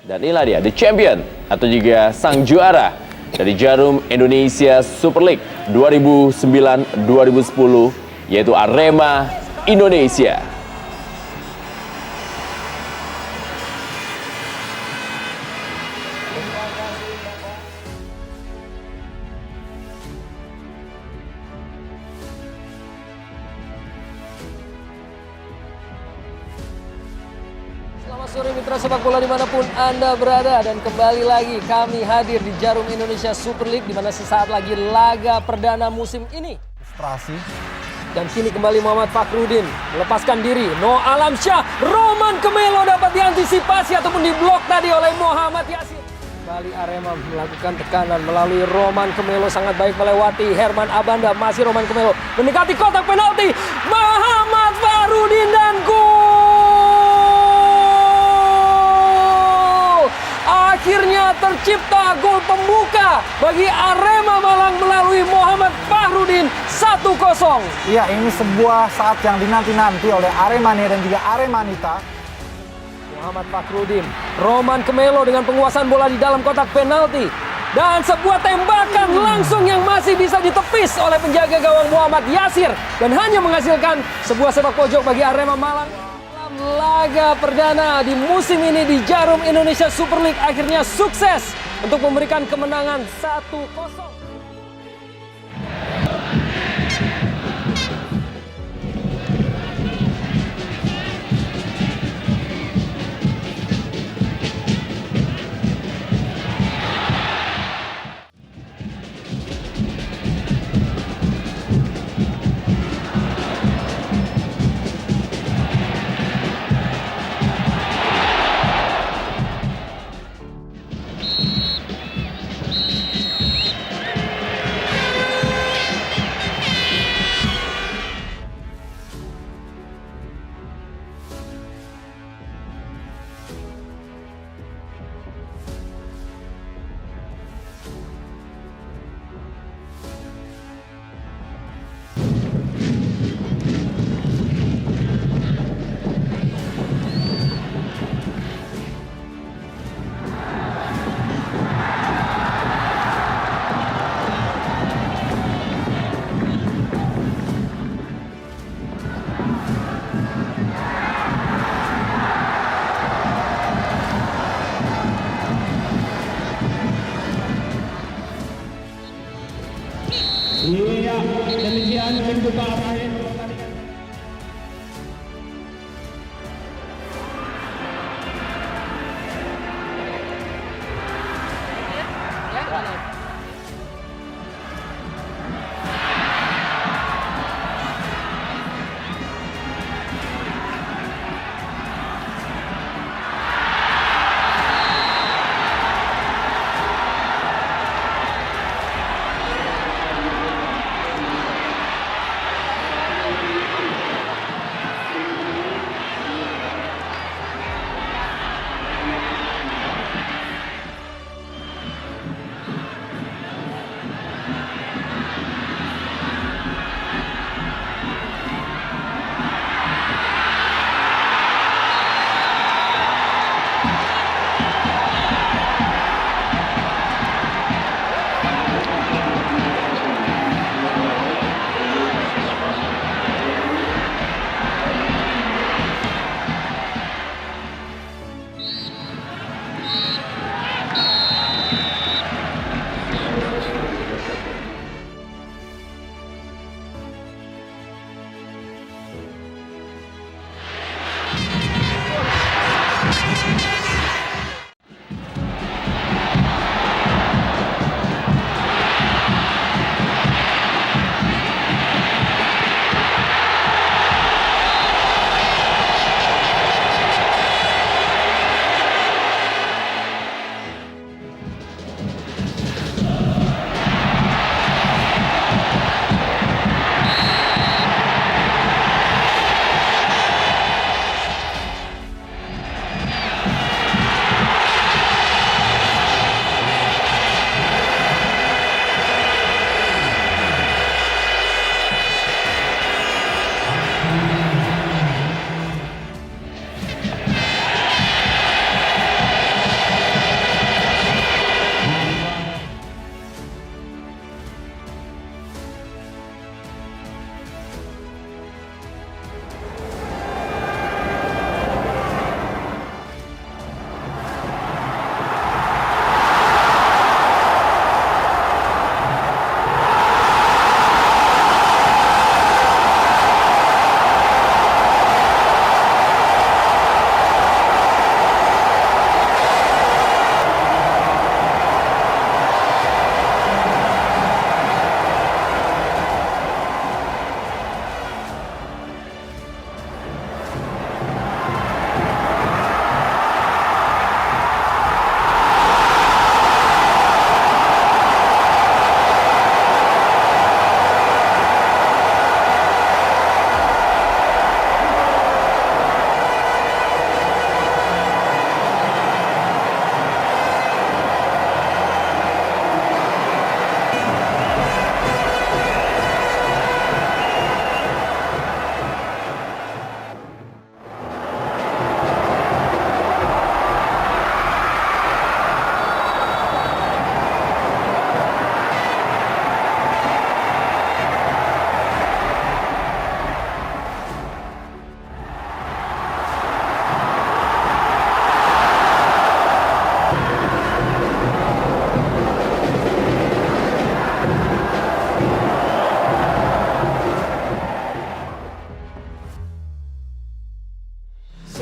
Dan inilah dia, The Champion atau juga sang juara dari Jarum Indonesia Super League 2009-2010, yaitu Arema Indonesia. Selamat sore mitra sepak bola dimanapun Anda berada, dan kembali lagi kami hadir di Jarum Indonesia Super League, di mana sesaat lagi laga perdana musim ini. Frustrasi. Dan kini kembali Muhammad Fakhrudin melepaskan diri. No Alamsyah, Roman Kemelo dapat diantisipasi ataupun diblok tadi oleh Muhammad Yasir. Kembali Arema melakukan tekanan melalui Roman Kemelo, sangat baik melewati Herman Abanda. Masih Roman Kemelo mendekati kotak penalti. Muhammad Fakhrudin dan gol! Akhirnya tercipta gol pembuka bagi Arema Malang melalui Muhammad Fakhrudin, 1-0. Iya, ini sebuah saat yang dinanti-nanti oleh Aremania dan juga Aremanita. Muhammad Fakhrudin, Roman Kemelo dengan penguasaan bola di dalam kotak penalti. Dan sebuah tembakan langsung yang masih bisa ditepis oleh penjaga gawang Muhammad Yasir. Dan hanya menghasilkan sebuah sepak pojok bagi Arema Malang. Dalam laga perdana di musim ini di Jarum Indonesia Super League akhirnya sukses untuk memberikan kemenangan 1-0.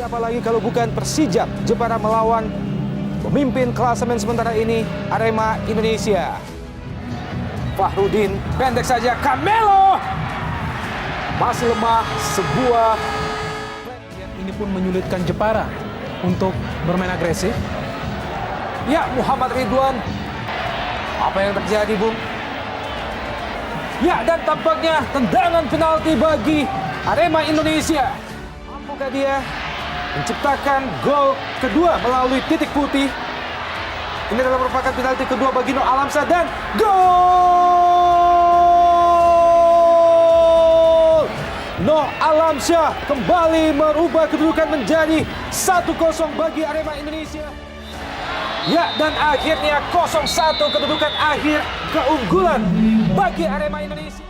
Siapa lagi kalau bukan Persija Jepara melawan pemimpin klasemen sementara ini, Arema Indonesia. Fahrudin, pendek saja, Camelo masih lemah, sebuah Ini pun menyulitkan Jepara untuk bermain agresif. ya Muhammad Ridwan. Apa yang terjadi, Bung? Ya, dan tampaknya tendangan penalti bagi Arema Indonesia. Mampukah dia menciptakan gol kedua melalui titik putih? Ini adalah merupakan penalti kedua bagi Nur Alamsyah dan gol! Nur Alamsyah kembali merubah kedudukan menjadi 1-0 bagi Arema Indonesia. Ya, dan akhirnya 0-1 kedudukan akhir, keunggulan bagi Arema Indonesia.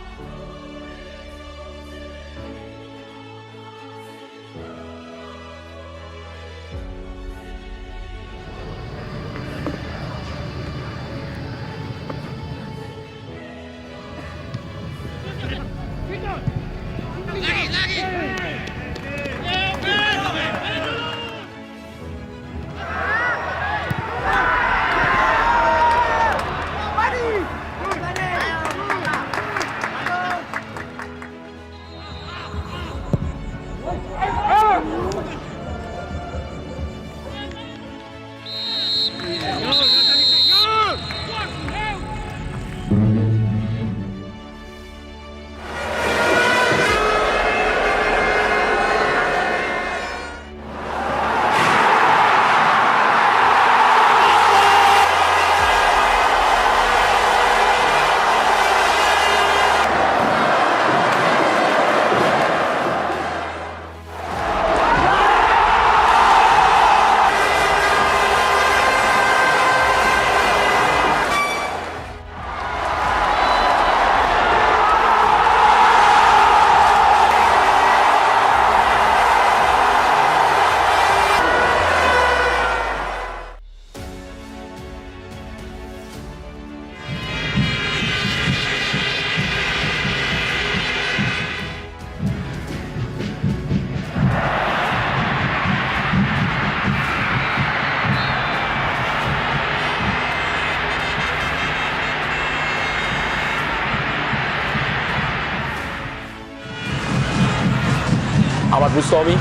Ahmad Bustomi.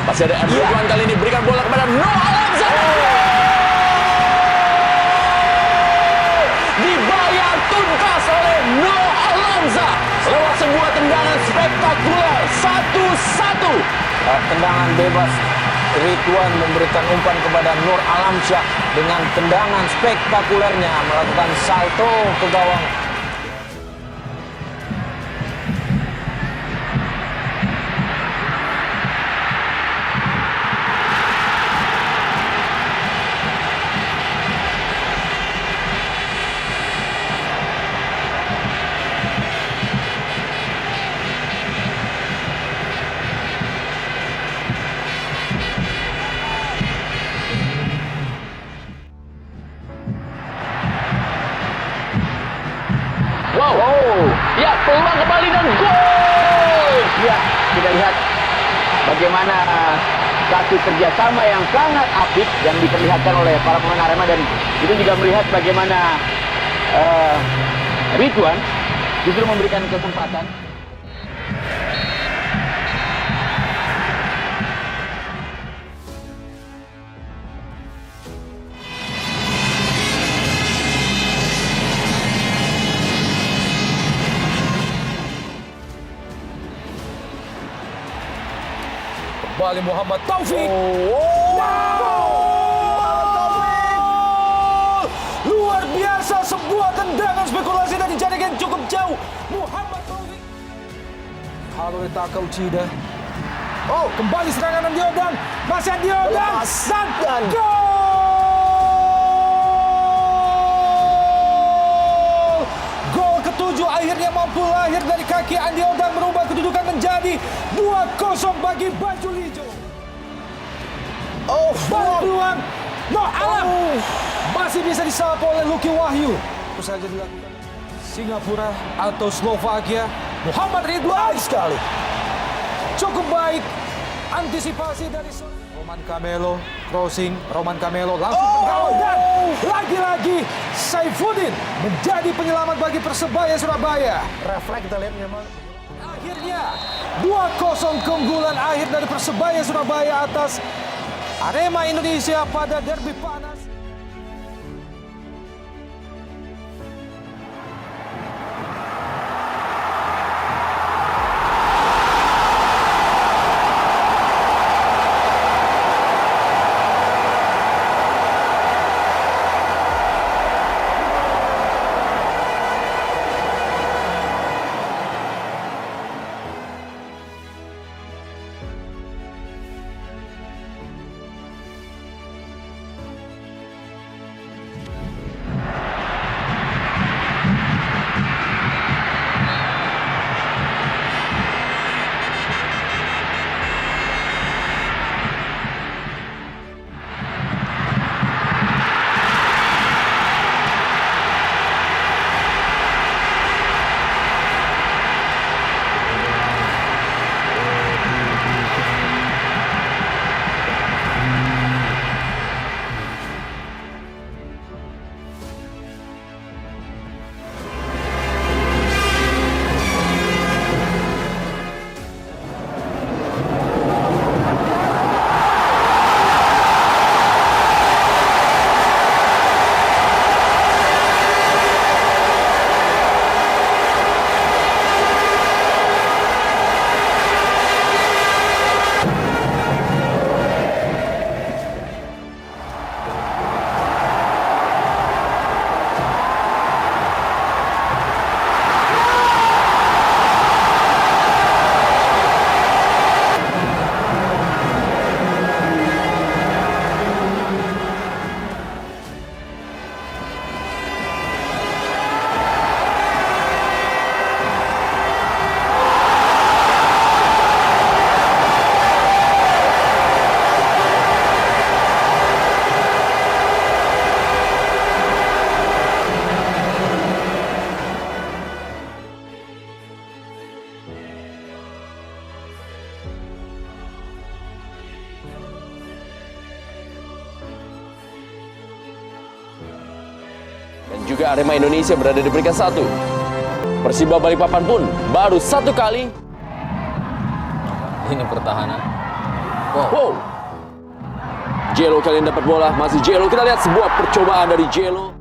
Masih ada Ridwan kali ini berikan bola kepada Nur Alamsyah. Dibayar tuntas oleh Nur Alamsyah lewat sebuah tendangan spektakuler 1-1. Tendangan bebas Ridwan memberikan umpan kepada Nur Alamsyah dengan tendangan spektakulernya melakukan salto ke gawang. Ya, peluang kembali dan gol. Ya, kita lihat bagaimana satu kerjasama yang sangat apik yang diperlihatkan oleh para pemain Arema, dan itu juga melihat bagaimana Ridwan justru memberikan kesempatan. Kembali Muhammad Taufik. Luar biasa, sebuah tendangan spekulasi dan dijadikan cukup jauh. Muhammad Taufik. Kalau ditackle Cida. Oh, kembali serangan Andi Odang. Masih Andi Odang. Dan gol! Gol ketujuh akhirnya mampu lahir dari kaki Andi Odang, merubah kedudukan menjadi 2-0 bagi baju hijau. Peluang Nur Alam masih bisa disapa oleh Lucky Wahyu. Itu saja dilakukan Singapura atau Slovakia. Muhammad Ridwan sekali. Cukup baik Antisipasi dari Roman Camelo, crossing, Roman Camelo langsung ke gawang dan lagi-lagi Saifuddin menjadi penyelamat bagi Persebaya Surabaya. Refleks kita lihat memang. Akhirnya 2-0 keunggulan akhir dari Persebaya Surabaya atas Arema Indonesia pada derby panas. Dan juga Arema Indonesia berada di peringkat 1. Persiba Balikpapan pun baru 1 kali. Ini pertahanan. Wow. Jelo kali ini dapat bola, masih Jelo. Kita lihat sebuah percobaan dari Jelo.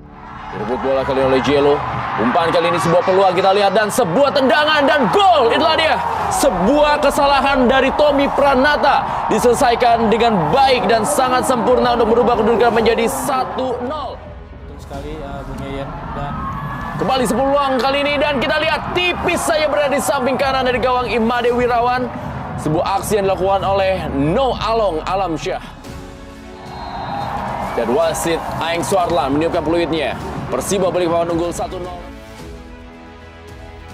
Direbut bola kali ini oleh Jelo. Umpan kali ini sebuah peluang kita lihat dan sebuah tendangan dan gol. Itulah dia. Sebuah kesalahan dari Tommy Pranata diselesaikan dengan baik dan sangat sempurna untuk merubah kedudukan menjadi 1-0. Betul sekali Bung Yayan. Dan Kembali sepeluang kali ini dan kita lihat tipis saja berada di samping kanan dari gawang Imade Wirawan. Sebuah aksi yang dilakukan oleh No Along Alamsyah. Dan wasit Aeng Suarlan meniupkan peluitnya. Persiba Balikpapan unggul 1-0.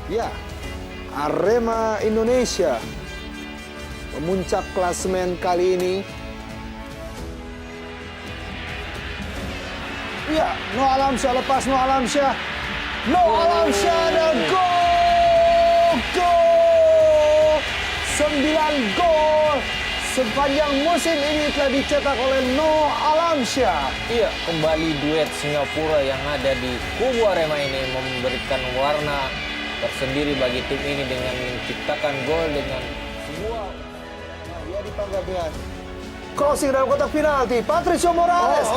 Ya, Arema Indonesia memuncak klasemen kali ini. Ya, No Alamsyah lepas No Alamsyah. No Alamsyah dan gol! Gol! 9 gol sepanjang musim ini telah dicetak oleh No Alamsyah. Iya, kembali duet Singapura yang ada di kubu Arema ini memberikan warna tersendiri bagi tim ini dengan menciptakan gol dengan sebuah. Dia dipanggil dengan crossing dalam kotak penalti. Patricio Morales.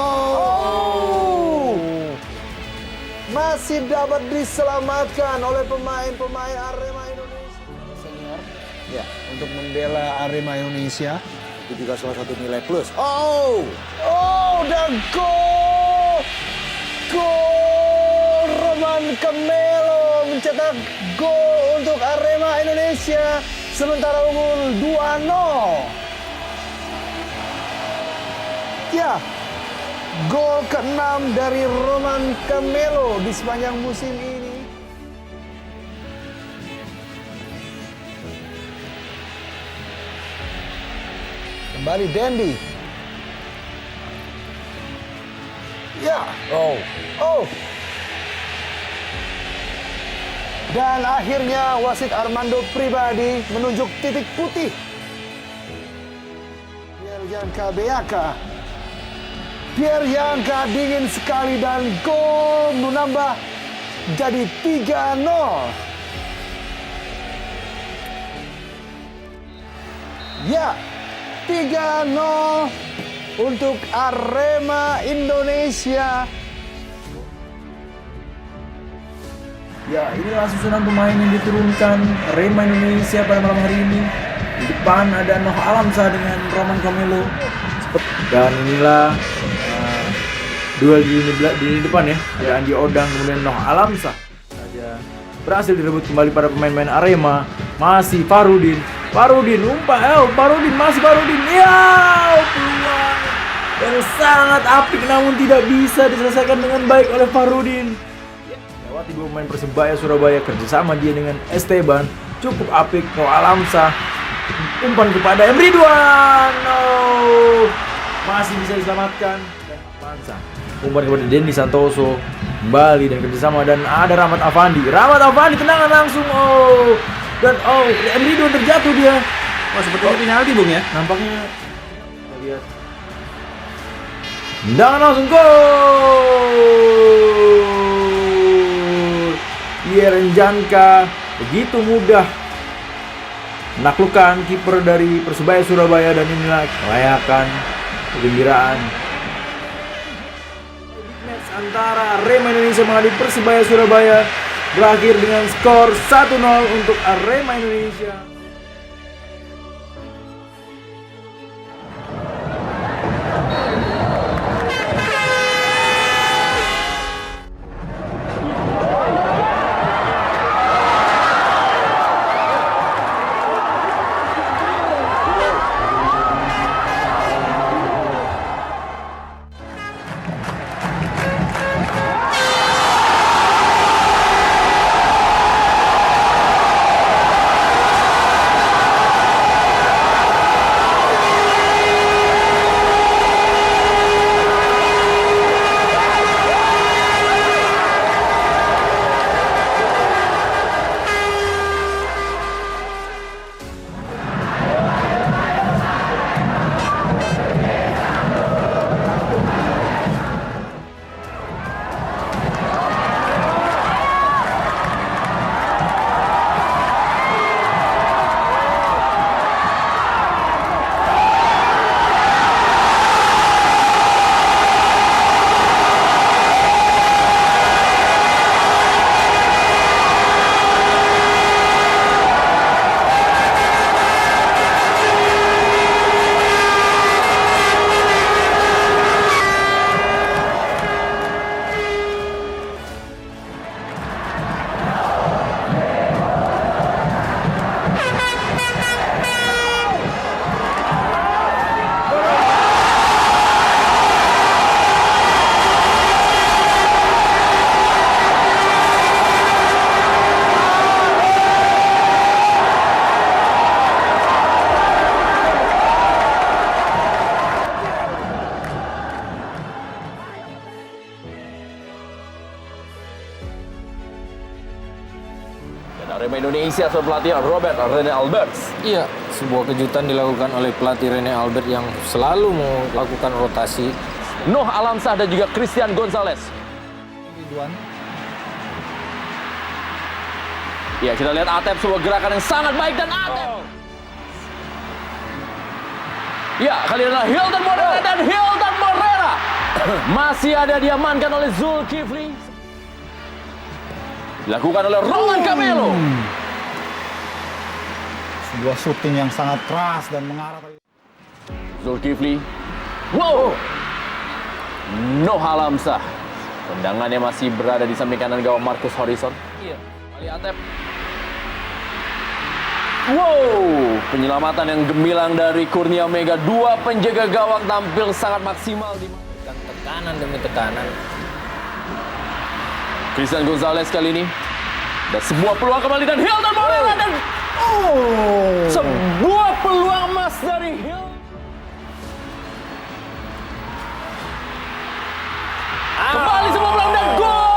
Masih dapat diselamatkan oleh pemain-pemain Arema Indonesia. Senior. Ya, untuk membela Arema Indonesia itu juga salah satu nilai plus. Dan gol! Gol! Roman Camelo mencetak gol untuk Arema Indonesia sementara unggul 2-0. Ya, gol ke-6 dari Roman Camelo di sepanjang musim ini. Kembali Dendi. Ya. Dan akhirnya wasit Armando Pribadi menunjuk titik putih Pierre-Yanka Beyaka. Pierre-Yanka dingin sekali dan gol menambah jadi 3-0. Ya, 3-0 untuk Arema Indonesia. Ya, inilah susunan pemain yang diturunkan Arema Indonesia pada malam hari ini. Di depan ada Noh Alamsyah dengan Roman Camelo. Dan inilah duel di depan ya. Ada Andi Odang kemudian Noh Alamsyah. Saja berhasil direbut kembali pada pemain-pemain Arema. Masih Farudin umpan. Farudin masih Farudin. Ya, peluang yang sangat apik namun tidak bisa diselesaikan dengan baik oleh Farudin. Lewati dua pemain Persebaya Surabaya, kerjasama dia dengan Esteban cukup apik. Noh Alamsyah umpan kepada Emre Ridwan, masih bisa diselamatkan. Dan Alamsyah umpan kepada Denny Santoso kembali dan kerjasama, dan ada Rahmat Afandi tendangan langsung. Dan Emre Ridwan terjatuh dia. Sepertinya penalti Bung ya. Nampaknya kita lihat tendangan langsung, gol. Pierre-Yanka begitu mudah menaklukkan kiper dari Persebaya Surabaya, dan inilah kelayakan kegembiraan match antara Arema Indonesia menghadapi Persebaya Surabaya berakhir dengan skor 1-0 untuk Arema Indonesia. Arema Indonesia soal pelatihan Robert Rene Alberts. Iya, sebuah kejutan dilakukan oleh pelatih Rene Albert yang selalu melakukan rotasi. Noh Alamsyah dan juga Christian Gonzalez. Ya, kita lihat Atep, sebuah gerakan yang sangat baik, dan Atep. Ya, kali ini adalah Hilton Morera, dan Hilton Morera masih ada diamankan oleh Zulkifli. Dilakukan oleh Roman Camelo. Sebuah syuting yang sangat keras dan mengarah. Zulkifli. Wow. Noh Alamsyah. Tendangannya masih berada di samping kanan gawang Marcus Horizon. Iya. Kali Atep. Wow. Penyelamatan yang gemilang dari Kurnia Mega. Dua penjaga gawang tampil sangat maksimal di Tekanan demi tekanan. Christian Gonzalez kali ini. Dan sebuah peluang kembali, dan Hilton Morera, dan sebuah peluang emas dari Hilton. Kembali sebuah peluang, dan gol!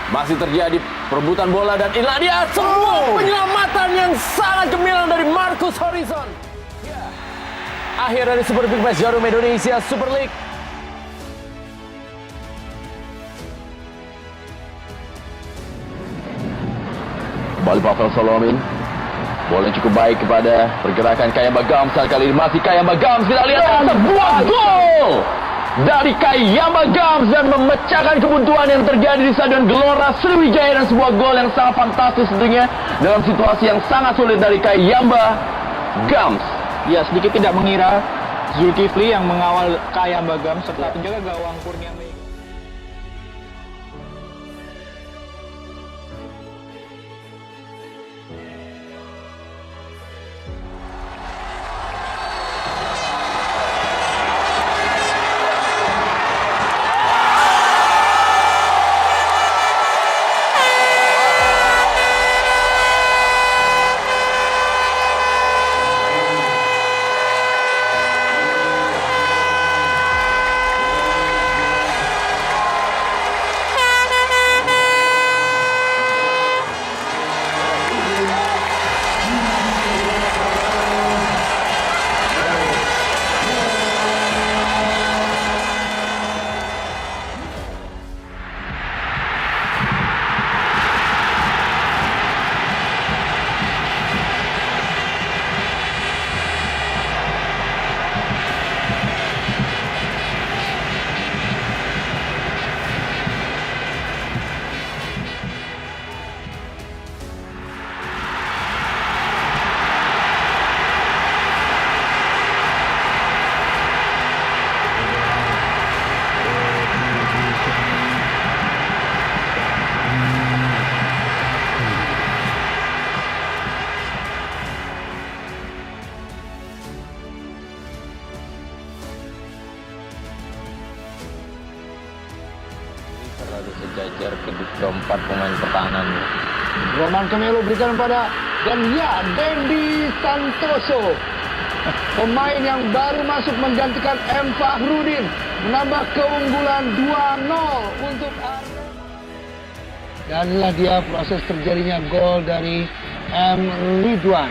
Masih terjadi perebutan bola dan inilah dia sebuah penyelamatan yang sangat gemilang dari Marcus Horizon. Ya. Akhir dari Super Big Match Jarum Indonesia Super League. Kembali Pavel Solomin. Bola cukup baik kepada pergerakan Kayamba Gams. Kali ini masih Kayamba Gams. Kita lihat sebuah gol dari Kayamba Gams dan memecahkan kebuntuan yang terjadi di Stadion Gelora Sriwijaya, dan sebuah gol yang sangat fantastis tentunya dalam situasi yang sangat sulit dari Kayamba Gams. Ya, sedikit tidak mengira Zulkifli yang mengawal Kayamba Gams serta penjaga gawang Kurnia Meiga. Terlalu sejajar keempat pemain pertahanan. Roman Camelo berikan pada, dan ya, Dendi Santoso, pemain yang baru masuk menggantikan M. Fahrudin, menambah keunggulan 2-0 untuk Arema. Dan inilah dia proses terjadinya gol dari M. Ridwan.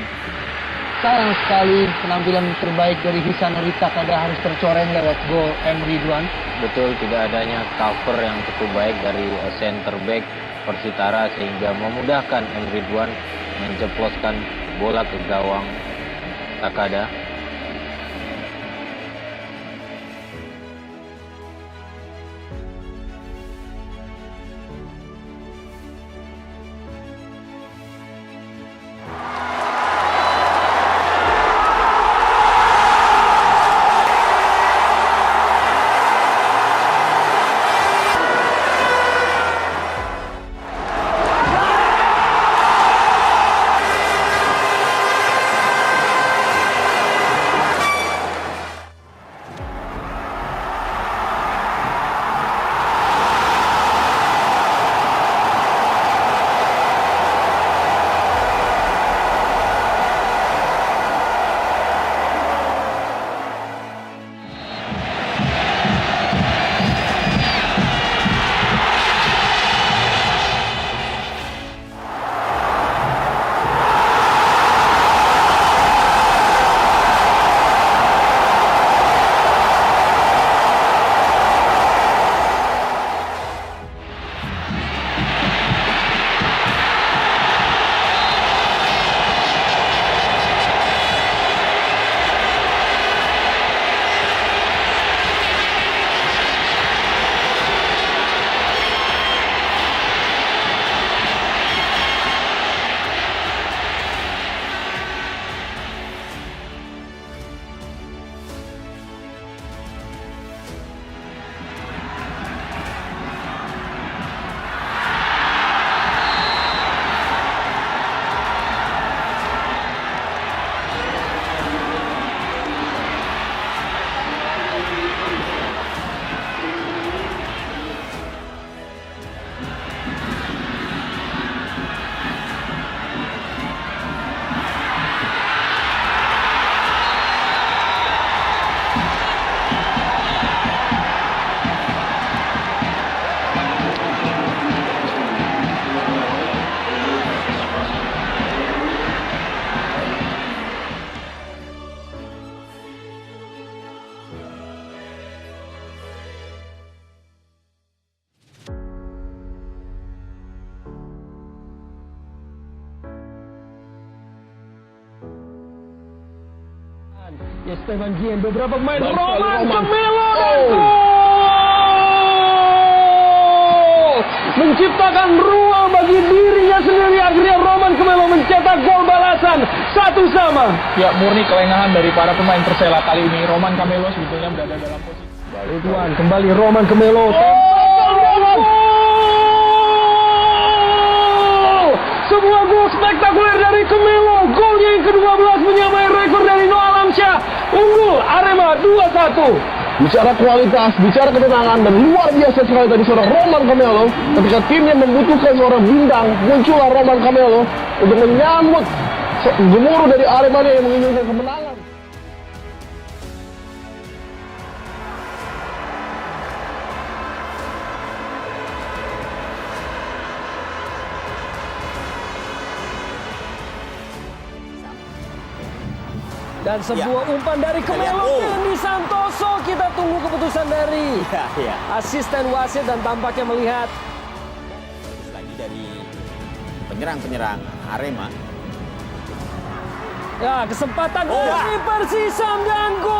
Sayang sekali penampilan terbaik dari Hisanori Takada harus tercoreng lewat gol M. Ridwan. Betul, tidak adanya cover yang cukup baik dari center back Persitara sehingga memudahkan M. Ridwan menjeploskan bola ke gawang Takada. Esteban Guillen, beberapa pemain. Roman Camelo dan Oh. gol! Menciptakan ruang bagi dirinya sendiri. Akhirnya Roman Camelo mencetak gol balasan 1-1. Ya, murni kelengahan dari para pemain Persela kali ini. Roman Camelo sebetulnya berada dalam posisi. Ridwan kembali Roman Camelo. Sebuah gol spektakuler dari Camelo. Golnya yang ke-12 menyamai rekor dari Noah Alamsyah. Unggul Arema 2-1. Bicara kualitas, bicara ketenangan, dan luar biasa sekali tadi seorang Roman Camelo. Ketika timnya membutuhkan seorang bintang, muncullah Roman Camelo untuk menyambut gemuruh dari Aremania yang menginginkan kemenangan. Dan sebuah umpan dari Camelo. Dendi Santoso. Kita tunggu keputusan dari asisten wasit dan tampaknya melihat Lagi dari penyerang-penyerang Arema. ya kesempatan dari Persisam dan gol.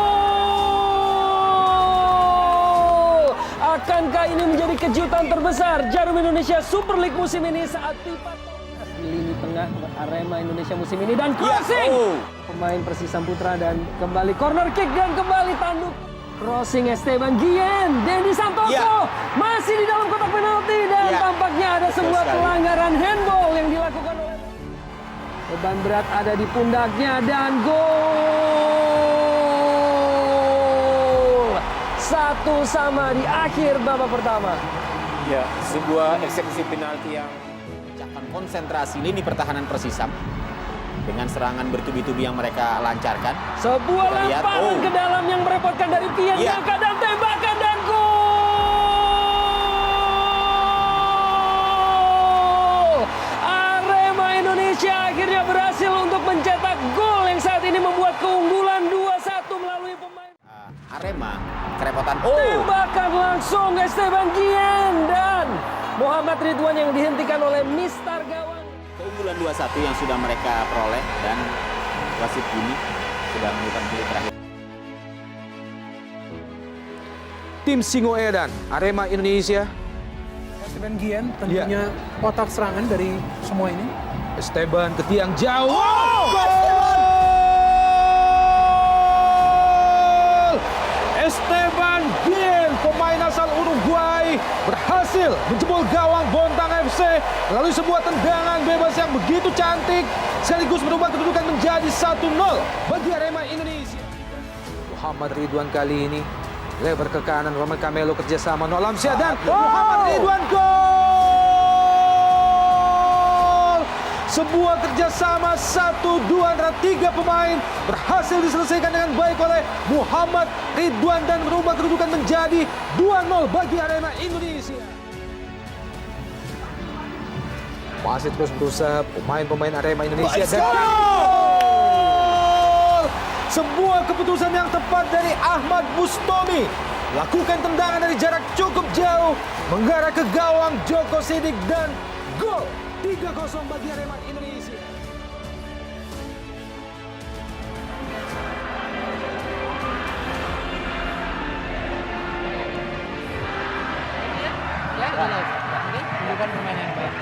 Akankah ini menjadi kejutan terbesar Jarum Indonesia Super League musim ini saat pipa di lini tengah Arema Indonesia musim ini dan crossing pemain Persisam Putra dan kembali corner kick dan kembali tanduk crossing Esteban Guillen. Dendi Santoso masih di dalam kotak penalti dan tampaknya ada sebuah pelanggaran handball yang dilakukan oleh beban berat ada di pundaknya dan gol 1-1 di akhir babak pertama. Ya, sebuah eksekusi penalti yang memecahkan konsentrasi lini pertahanan Persisam dengan serangan bertubi-tubi yang mereka lancarkan. Sebuah Kita lihat, lemparan ke dalam yang merepotkan dari Pian Jaka dan tembakan dan gol. Arema Indonesia akhirnya berhasil untuk mencetak gol yang saat ini membuat keunggulan 2-1 melalui pemain. Arema kerepotan. Tembakan langsung Esteban Guillen dan Muhammad Ridwan yang dihentikan oleh Mistar Gawang. Keunggulan 2-1 yang sudah mereka peroleh dan wasit ini sudah menentukan menit terakhir. Tim Singoedan, Arema Indonesia. Esteban Guillen tentunya otak serangan dari semua ini. Esteban ke tiang jauh. Gol! Esteban Guillen, pemain asal Uruguay, berhasil menjebol gawang Bontang FC melalui sebuah tendangan bebas yang begitu cantik sekaligus merubah kedudukan menjadi 1-0 bagi Arema Indonesia. Muhammad Ridwan kali ini lebar ke kanan, Roman Camelo kerjasama Noah Alamsyah dan Muhammad Ridwan gol! Sebuah kerjasama 1-2 antara 3 pemain berhasil diselesaikan dengan baik oleh Muhammad Ridwan dan merubah kedudukan menjadi 2-0 bagi Arema Indonesia. Masih terus berusaha pemain-pemain Arema Indonesia dan gol! Sebuah keputusan yang tepat dari Ahmad Bustomi. Lakukan tendangan dari jarak cukup jauh, mengarah ke gawang Joko Sidik dan gol 3-0 bagi Arema Indonesia. Bukan pemain yang baik.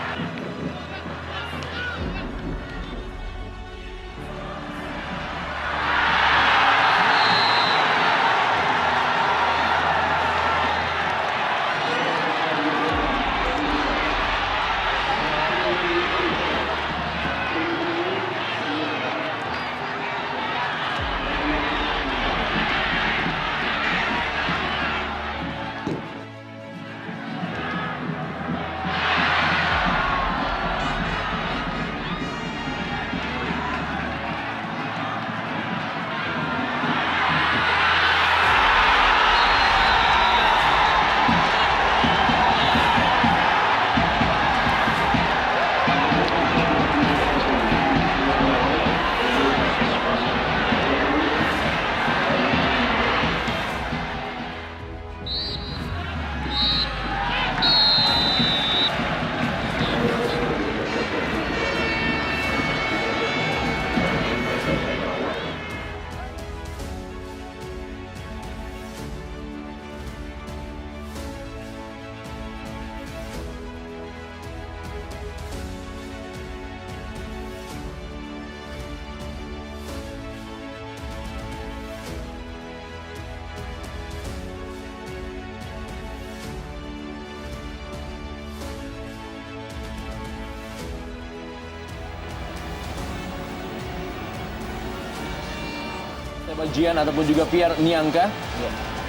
Esteban Gian ataupun juga Pierre Niangka.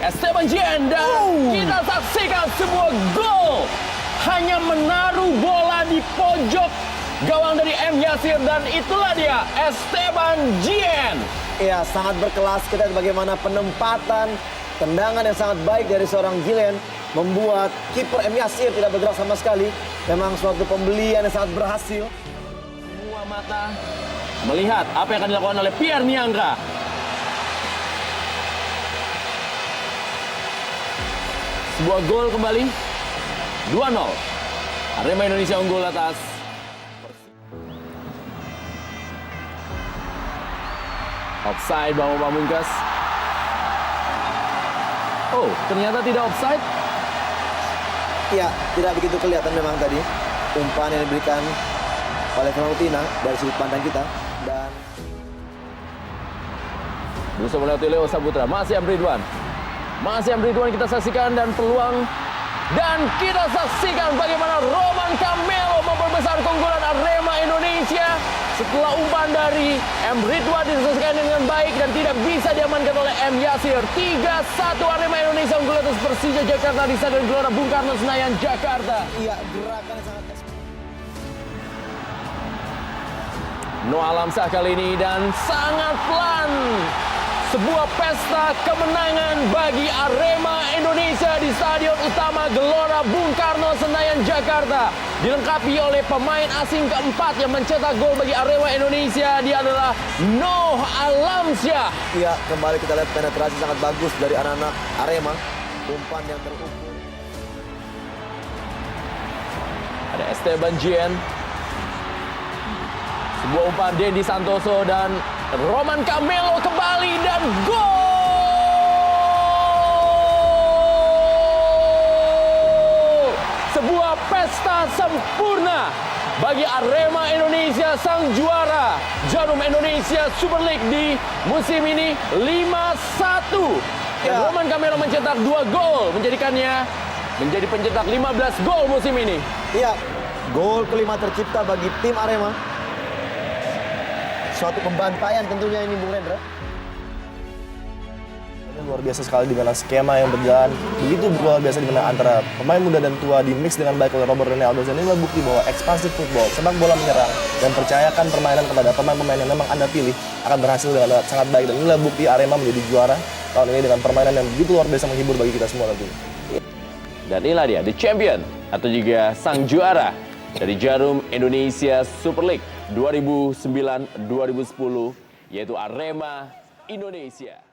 Esteban Gian dan kita saksikan sebuah gol. Hanya menaruh bola di pojok gawang dari M. Yasir dan itulah dia Esteban Gian. Ya, sangat berkelas. Kita lihat bagaimana penempatan tendangan yang sangat baik dari seorang Gillen membuat kiper M. Yasir tidak bergerak sama sekali. Memang suatu pembelian yang sangat berhasil. Semua mata melihat apa yang akan dilakukan oleh Pierre Niangka. Sebuah gol kembali. 2-0. Arema Indonesia unggul atas. Offside Bambang Pamungkas. Oh, ternyata tidak offside. Ya, tidak begitu kelihatan memang tadi umpan yang diberikan oleh Valentina dari sudut pandang kita. Dan berusaha melewati Leo Saputra. Masih M. Ridwan. Masih M. Ridwan kita saksikan dan peluang. Dan kita saksikan bagaimana Roman Camelo memperbesar keunggulan Arema Indonesia. Setelah umpan dari M. Ridwan diselesaikan dengan baik dan tidak bisa diamankan oleh M. Yasir. 3-1 Arema Indonesia unggul atas Persija Jakarta di Stadion Gelora Bung Karno Senayan, Jakarta. iya, gerakan sangat Noah Alamsyah kali ini dan sangat pelan. Sebuah pesta kemenangan bagi Arema Indonesia di Stadion Utama Gelora Bung Karno Senayan, Jakarta. Dilengkapi oleh pemain asing keempat yang mencetak gol bagi Arema Indonesia. Dia adalah Noah Alamsyah. Iya, kembali kita lihat penetrasi sangat bagus dari anak-anak Arema. Umpan yang terukur. Ada Esteban Gian. Sebuah umpan Dendi Santoso dan Roman Camelo kembali dan gol! Sebuah pesta sempurna bagi Arema Indonesia sang juara Jarum Indonesia Super League di musim ini 5-1. Dan Roman Camelo mencetak 2 gol menjadikannya menjadi pencetak 15 gol musim ini. Iya, gol kelima tercipta bagi tim Arema. Suatu pembantaian tentunya ini, Bung Rendra. Luar biasa sekali dengan skema yang berjalan begitu luar biasa di mana antara pemain muda dan tua di mix dengan baik oleh Robert Ronaldo. Dan inilah bukti bahwa ekspansif football, sepak bola menyerang dan percayakan permainan kepada pemain-pemain yang memang Anda pilih akan berhasil dengan sangat baik. Dan inilah bukti Arema menjadi juara tahun ini dengan permainan yang begitu luar biasa menghibur bagi kita semua nanti. Dan inilah dia, the champion atau juga sang juara dari Jarum Indonesia Super League 2009-2010, yaitu Arema Indonesia.